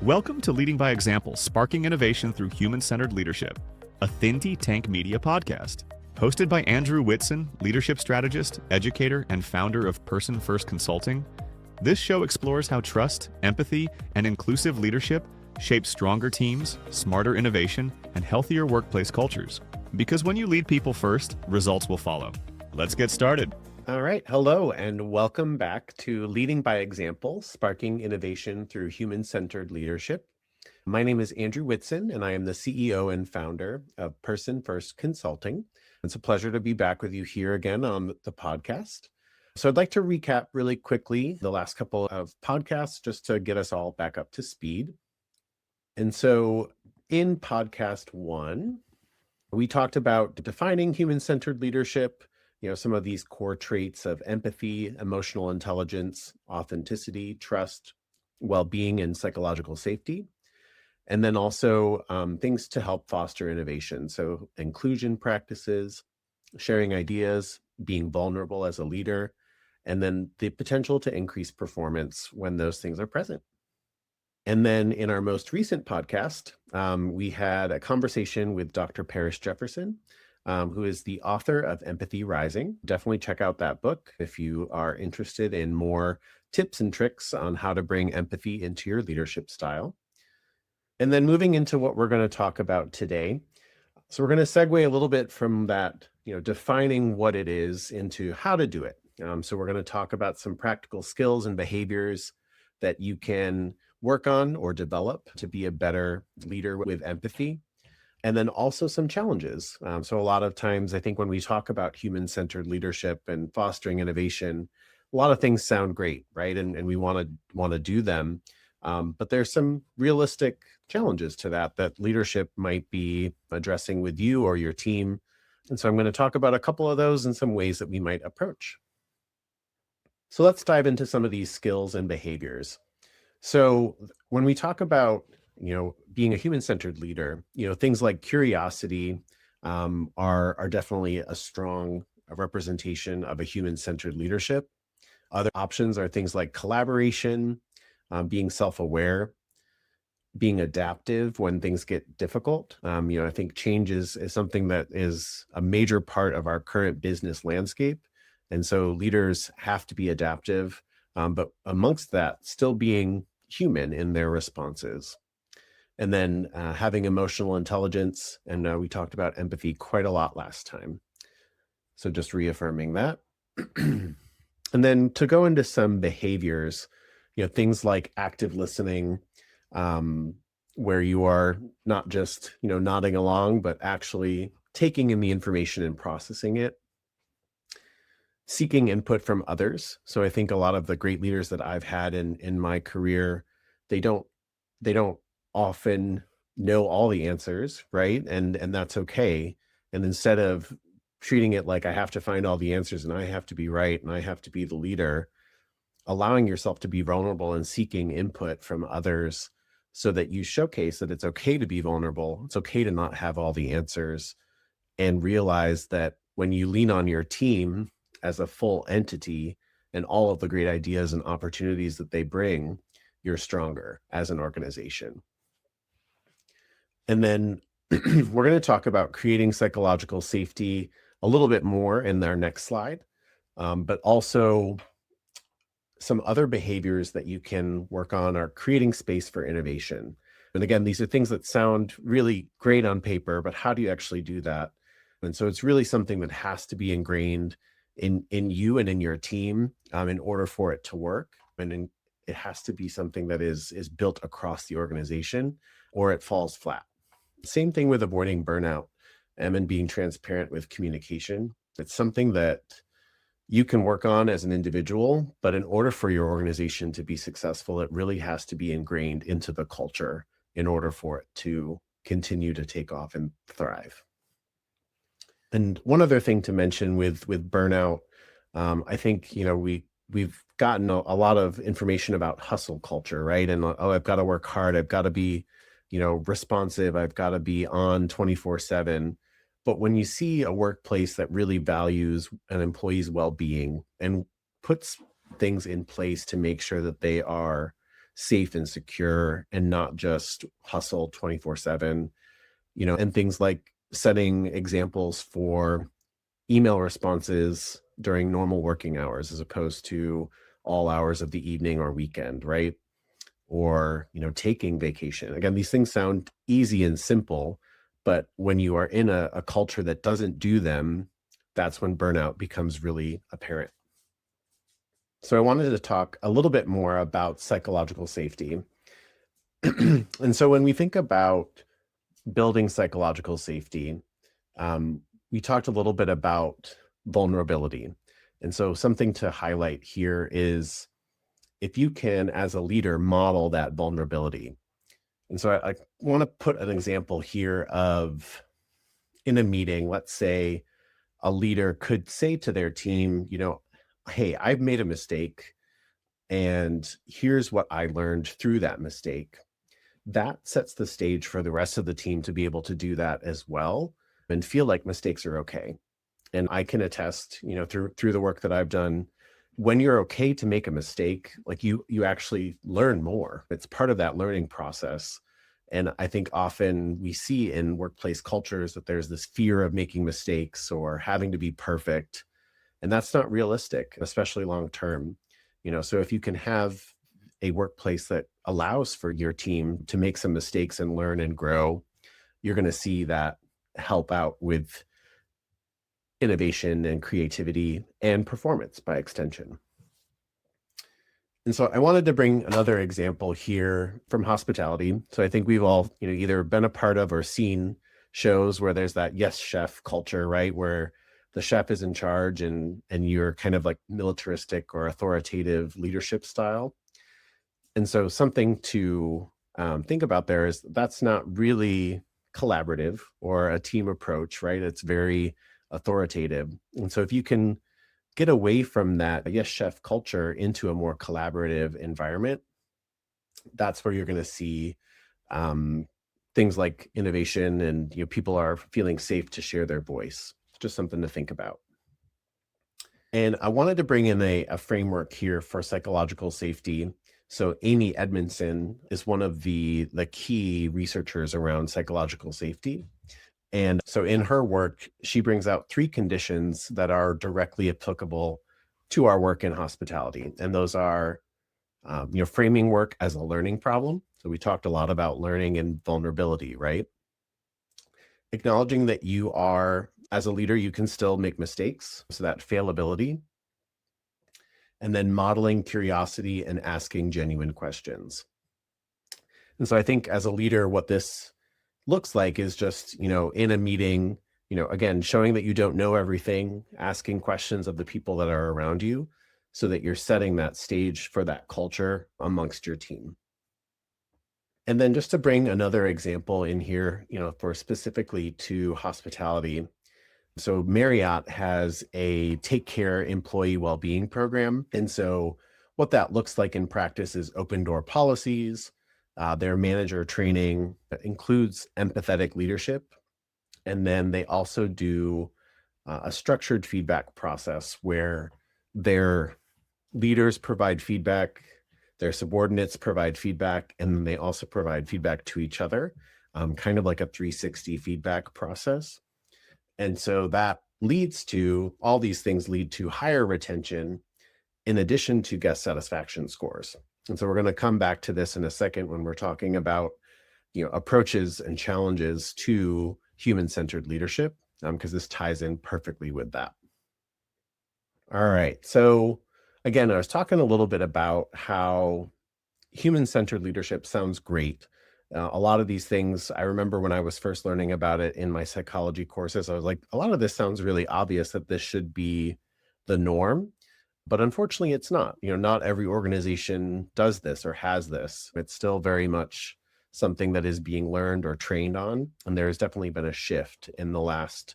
Welcome to Leading by Example, Sparking Innovation Through Human-Centered Leadership, a Thinty Tank Media podcast. Hosted by Andrew Whitson, leadership strategist, educator, and founder of Person First Consulting, this show explores how trust, empathy, and inclusive leadership shape stronger teams, smarter innovation, and healthier workplace cultures. Because when you lead people first, results will follow. Let's get started. All right. Hello, and welcome back to Leading by Example, Sparking Innovation Through Human-Centered Leadership. My name is Andrew Whitson, and I am the CEO and founder of Person First Consulting. It's a pleasure to be back with you here again on the podcast. So I'd like to recap really quickly the last couple of podcasts just to get us all back up to speed. And so in podcast 1, we talked about defining human-centered leadership, some of these core traits of empathy, emotional intelligence, authenticity, trust, well-being, and psychological safety. And then also things to help foster innovation. So inclusion practices, sharing ideas, being vulnerable as a leader, and then the potential to increase performance when those things are present. And then in our most recent podcast, we had a conversation with Dr. Paris Jefferson, who is the author of Empathy Rising. Definitely check out that book if you are interested in more tips and tricks on how to bring empathy into your leadership style. And then moving into what we're going to talk about today. So we're going to segue a little bit from that, defining what it is into how to do it. So we're going to talk about some practical skills and behaviors that you can work on or develop to be a better leader with empathy. And then also some challenges. So a lot of times, I think when we talk about human-centered leadership and fostering innovation, a lot of things sound great, right? And we want to do them. But there's some realistic challenges to that leadership might be addressing with you or your team. And so I'm going to talk about a couple of those and some ways that we might approach. So let's dive into some of these skills and behaviors. So when we talk about being a human-centered leader, things like curiosity are definitely a strong representation of a human-centered leadership. Other options are things like collaboration, being self-aware, being adaptive when things get difficult. I think change is something that is a major part of our current business landscape. And so leaders have to be adaptive, but amongst that, still being human in their responses. And then having emotional intelligence. And we talked about empathy quite a lot last time. So just reaffirming that. And then to go into some behaviors, things like active listening, where you are not just, nodding along, but actually taking in the information and processing it. Seeking input from others. So I think a lot of the great leaders that I've had in my career, they don't often know all the answers, right? And that's okay. And instead of treating it like I have to find all the answers and I have to be right and I have to be the leader, allowing yourself to be vulnerable and seeking input from others so that you showcase that it's okay to be vulnerable. It's okay to not have all the answers, and realize that when you lean on your team as a full entity and all of the great ideas and opportunities that they bring, you're stronger as an organization. And then we're going to talk about creating psychological safety a little bit more in our next slide, but also some other behaviors that you can work on are creating space for innovation. And again, these are things that sound really great on paper, but how do you actually do that? And so it's really something that has to be ingrained in you and in your team in order for it to work. And it has to be something that is built across the organization, or it falls flat. Same thing with avoiding burnout and being transparent with communication. It's something that you can work on as an individual, but in order for your organization to be successful, it really has to be ingrained into the culture in order for it to continue to take off and thrive. And one other thing to mention with burnout, I think, we've gotten a lot of information about hustle culture, right? And I've got to work hard. I've got to be, responsive. I've got to be on 24/7. But when you see a workplace that really values an employee's well-being and puts things in place to make sure that they are safe and secure and not just hustle 24/7, and things like setting examples for email responses during normal working hours as opposed to all hours of the evening or weekend, right? Or, taking vacation. Again, these things sound easy and simple, but when you are in a culture that doesn't do them, that's when burnout becomes really apparent. So I wanted to talk a little bit more about psychological safety. And so when we think about building psychological safety, um, we talked a little bit about vulnerability. And so something to highlight here is if you can, as a leader, model that vulnerability. And so I want to put an example here of in a meeting, let's say a leader could say to their team, hey, I've made a mistake and here's what I learned through that mistake. That sets the stage for the rest of the team to be able to do that as well and feel like mistakes are okay. And I can attest, through the work that I've done, when you're okay to make a mistake, like you actually learn more. It's part of that learning process. And I think often we see in workplace cultures that there's this fear of making mistakes or having to be perfect. And that's not realistic, especially long term. So if you can have a workplace that allows for your team to make some mistakes and learn and grow, you're going to see that help out with innovation and creativity and performance by extension. And so I wanted to bring another example here from hospitality. So I think we've all, either been a part of or seen shows where there's that yes chef culture, right? Where the chef is in charge and you're kind of like militaristic or authoritative leadership style. And so something to think about there is that's not really collaborative or a team approach, right? It's very authoritative. And so if you can get away from that yes chef culture into a more collaborative environment, that's where you're going to see things like innovation and people are feeling safe to share their voice. It's just something to think about. And I wanted to bring in a framework here for psychological safety. So Amy Edmondson is one of the key researchers around psychological safety. And so in her work, she brings out 3 conditions that are directly applicable to our work in hospitality. And those are, framing work as a learning problem. So we talked a lot about learning and vulnerability, right? Acknowledging that you are, as a leader, you can still make mistakes. So that failability. And then modeling curiosity and asking genuine questions. And so I think as a leader, what this looks like is just, in a meeting, again, showing that you don't know everything, asking questions of the people that are around you so that you're setting that stage for that culture amongst your team. And then just to bring another example in here, for specifically to hospitality. So Marriott has a take care employee well-being program. And so what that looks like in practice is open door policies. Their manager training includes empathetic leadership. And then they also do a structured feedback process where their leaders provide feedback, their subordinates provide feedback, and then they also provide feedback to each other, kind of like a 360 feedback process. And so that leads to, all these things lead to higher retention in addition to guest satisfaction scores. And so we're going to come back to this in a second when we're talking about, approaches and challenges to human-centered leadership, because this ties in perfectly with that. All right. So again, I was talking a little bit about how human-centered leadership sounds great. A lot of these things, I remember when I was first learning about it in my psychology courses, I was like, a lot of this sounds really obvious that this should be the norm. But unfortunately, it's not. Not every organization does this or has this. It's still very much something that is being learned or trained on. And there has definitely been a shift in the last,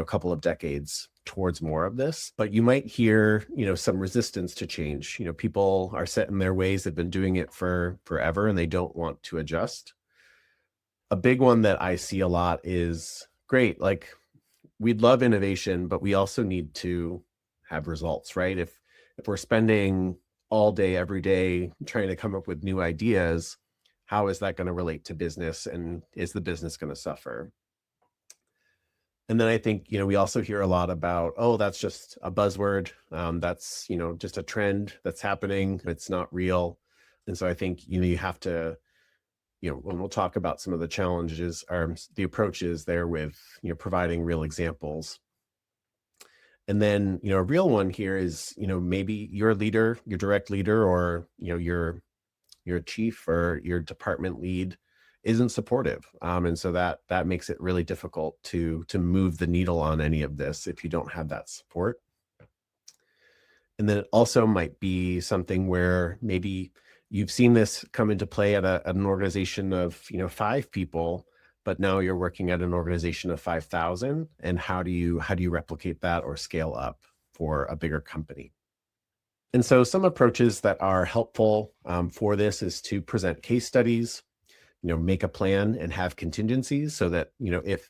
couple of decades towards more of this. But you might hear, some resistance to change. People are set in their ways. They've been doing it for forever and they don't want to adjust. A big one that I see a lot is great. Like, we'd love innovation, but we also need to have results, right? If we're spending all day, every day, trying to come up with new ideas, how is that going to relate to business, and is the business going to suffer? And then I think, we also hear a lot about, oh, that's just a buzzword. That's, just a trend that's happening. It's not real. And so I think, you have to, when we'll talk about some of the challenges or the approaches there with, providing real examples. And then, a real one here is, maybe your leader, your direct leader, or, your chief or your department lead isn't supportive. And so that makes it really difficult to move the needle on any of this if you don't have that support. And then it also might be something where maybe you've seen this come into play at an organization of 5 people, but now you're working at an organization of 5,000. And how do you replicate that or scale up for a bigger company? And so some approaches that are helpful for this is to present case studies, make a plan and have contingencies so that, if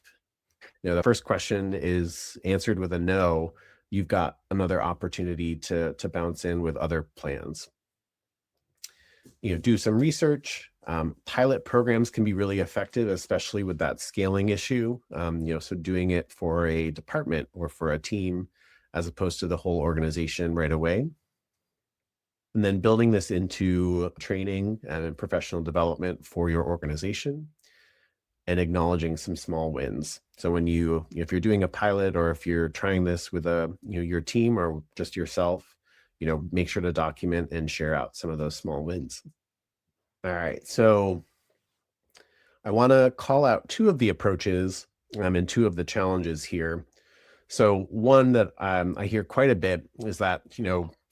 the first question is answered with a no, you've got another opportunity to bounce in with other plans. Do some research. Pilot programs can be really effective, especially with that scaling issue. So doing it for a department or for a team as opposed to the whole organization right away. And then building this into training and professional development for your organization and acknowledging some small wins. So if you're doing a pilot or if you're trying this with your team or just yourself, make sure to document and share out some of those small wins. All right. So I want to call out 2 of the approaches and 2 of the challenges here. So one that I hear quite a bit is that,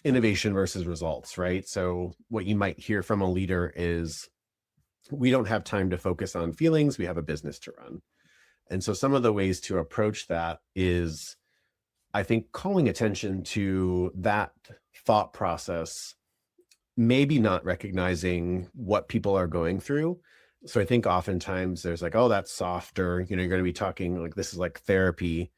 innovation versus results, right? So what you might hear from a leader is, we don't have time to focus on feelings. We have a business to run. And so some of the ways to approach that is, I think, calling attention to that thought process, maybe not recognizing what people are going through. So I think oftentimes there's like, oh, that's softer. You're going to be talking like this is like therapy.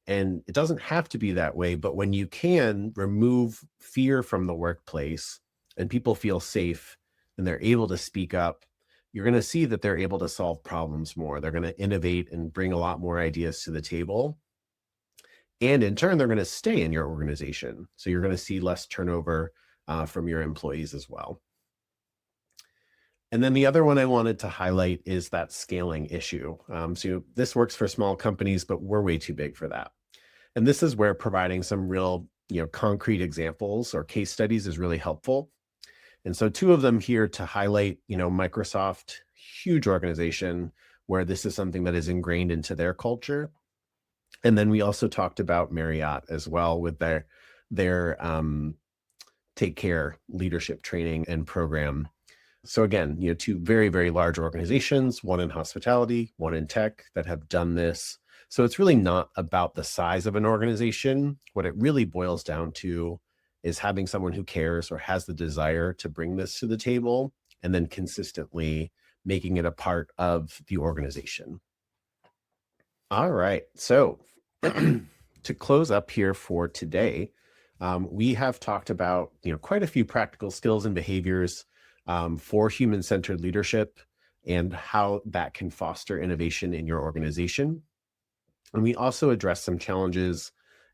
And it doesn't have to be that way. But when you can remove fear from the workplace and people feel safe and they're able to speak up, you're going to see that they're able to solve problems more. They're going to innovate and bring a lot more ideas to the table. And in turn, they're going to stay in your organization. So you're going to see less turnover from your employees as well. And then the other one I wanted to highlight is that scaling issue. So this works for small companies, but we're way too big for that. And this is where providing some real, concrete examples or case studies is really helpful. And so 2 of them here to highlight, Microsoft, huge organization where this is something that is ingrained into their culture. And then we also talked about Marriott as well with their Take Care leadership training and program. So again, 2 very, very large organizations, one in hospitality, one in tech, that have done this. So it's really not about the size of an organization. What it really boils down to is having someone who cares or has the desire to bring this to the table and then consistently making it a part of the organization. All right. So to close up here for today, we have talked about, quite a few practical skills and behaviors for human-centered leadership and how that can foster innovation in your organization. And we also address some challenges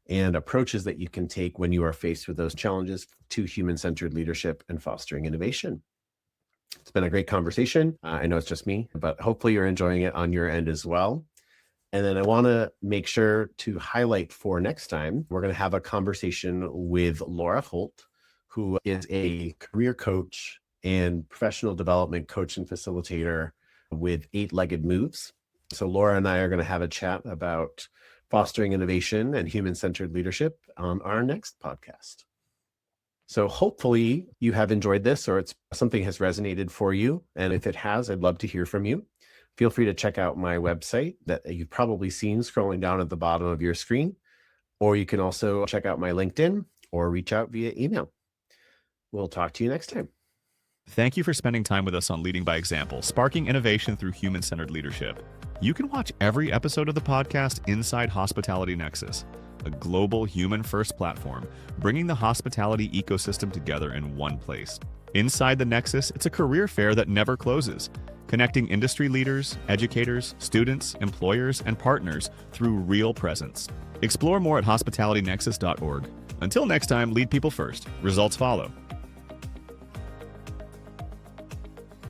and approaches that you can take when you are faced with those challenges to human-centered leadership and fostering innovation. It's been a great conversation. I know it's just me, but hopefully you're enjoying it on your end as well. And then I want to make sure to highlight for next time, we're going to have a conversation with Laura Holt, who is a career coach and professional development coach and facilitator with 8-Legged Moves. So Laura and I are going to have a chat about fostering innovation and human-centered leadership on our next podcast. So hopefully you have enjoyed this, or something has resonated for you. And if it has, I'd love to hear from you. Feel free to check out my website that you've probably seen scrolling down at the bottom of your screen, or you can also check out my LinkedIn or reach out via email. We'll talk to you next time. Thank you for spending time with us on Leading by Example, sparking innovation through human-centered leadership. You can watch every episode of the podcast inside Hospitality Nexus. a global human-first platform, bringing the hospitality ecosystem together in one place. Inside the Nexus, it's a career fair that never closes, connecting industry leaders, educators, students, employers, and partners through real presence. Explore more at hospitalitynexus.org. Until next time, lead people first. Results follow.